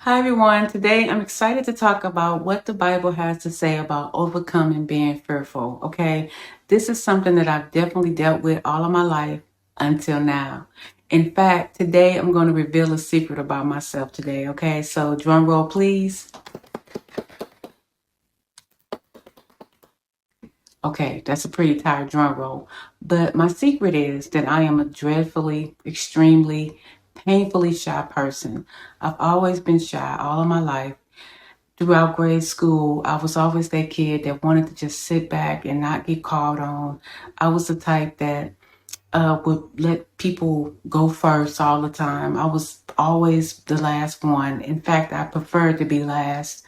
Hi everyone. Today I'm excited to talk about what the Bible has to say about overcoming being fearful. Okay. This is something that I've definitely dealt with all of my life until now. In fact, today I'm going to reveal a secret about myself today. Okay. So drum roll, please. Okay. That's a pretty tired drum roll. But my secret is that I am a dreadfully, extremely, painfully shy person. I've always been shy all of my life. Throughout grade school, I was always that kid that wanted to just sit back and not get called on. I was the type that would let people go first all the time. I was always the last one. In fact, I preferred to be last.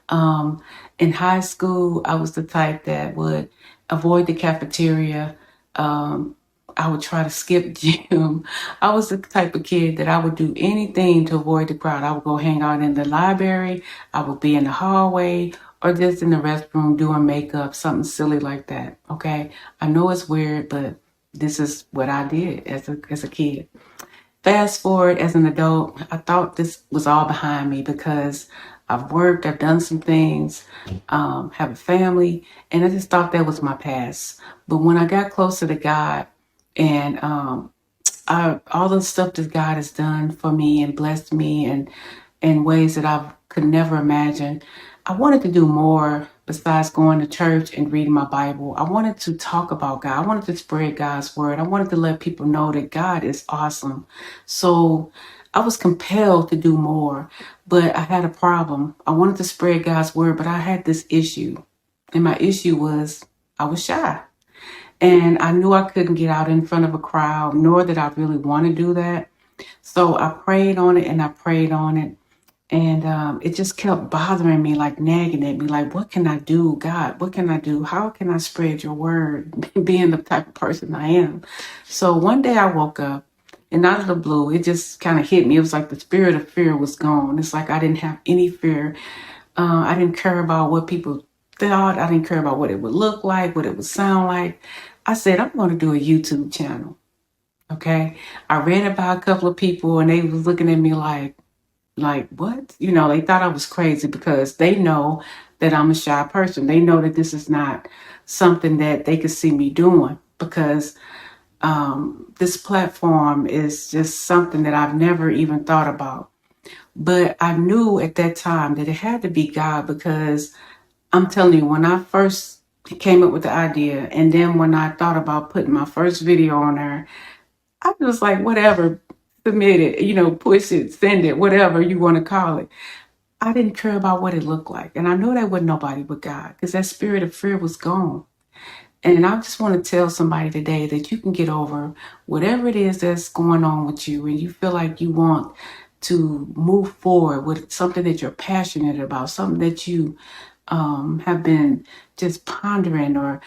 Um, in high school, I was the type that would avoid the cafeteria. Um, I would try to skip gym. I was the type of kid that I would do anything to avoid the crowd. I would go hang out in the library. I would be in the hallway or just in the restroom doing makeup, something silly like that. Okay. I know it's weird, but this is what I did as a kid. Fast forward as an adult, I thought this was all behind me because I've worked, I've done some things, have a family, and I just thought that was my past. But when I got closer to God and all the stuff that God has done for me and blessed me and in ways that I could never imagine. I wanted to do more besides going to church and reading my Bible. I wanted to talk about God. I wanted to spread God's word. I wanted to let people know that God is awesome. So I was compelled to do more, but I had a problem. I wanted to spread God's word, but I had this issue. And my issue was I was shy. And I knew I couldn't get out in front of a crowd, nor did I really want to do that. So I prayed on it and I prayed on it. And it just kept bothering me, like nagging at me, like, what can I do, God? What can I do? How can I spread your word, being the type of person I am? So one day I woke up and out of the blue, it just kind of hit me. It was like the spirit of fear was gone. It's like I didn't have any fear. I didn't care about what people thought. I didn't care about what it would look like, what it would sound like. I said, I'm going to do a YouTube channel. Okay. I read about a couple of people and they was looking at me like what? They thought I was crazy because they know that I'm a shy person. They know that this is not something that they could see me doing because this platform is just something that I've never even thought about. But I knew at that time that it had to be God because I'm telling you, when I first came up with the idea and then when I thought about putting my first video on there, I was like, whatever, submit it, push it, send it, whatever you want to call it. I didn't care about what it looked like. And I know that wasn't nobody but God because that spirit of fear was gone. And I just want to tell somebody today that you can get over whatever it is that's going on with you and you feel like you want to move forward with something that you're passionate about, something that you have been just pondering or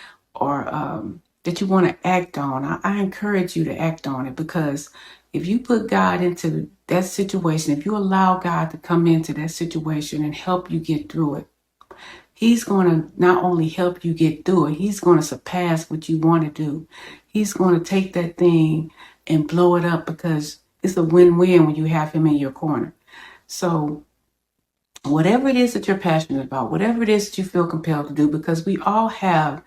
that you want to act on. I encourage you to act on it because if you put God into that situation, if you allow God to come into that situation and help you get through it, He's going to not only help you get through it, He's going to surpass what you want to do. He's going to take that thing and blow it up because it's a win-win when you have Him in your corner. So whatever it is that you're passionate about, whatever it is that you feel compelled to do, because we all have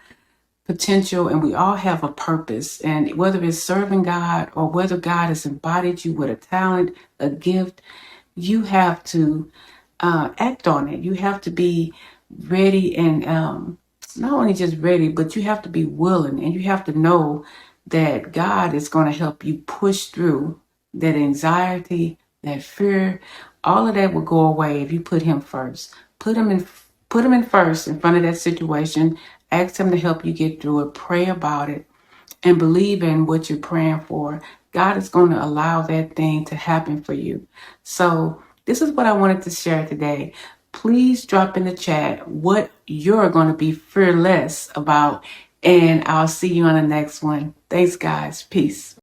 potential and we all have a purpose. And whether it's serving God or whether God has embodied you with a talent, a gift, you have to act on it. You have to be ready and not only just ready, but you have to be willing and you have to know that God is going to help you push through that anxiety, that fear. All of that will go away if you put Him first. Put him in first in front of that situation. Ask Him to help you get through it. Pray about it and believe in what you're praying for. God is going to allow that thing to happen for you. So this is what I wanted to share today. Please drop in the chat what you're going to be fearless about, and I'll see you on the next one. Thanks, guys. Peace.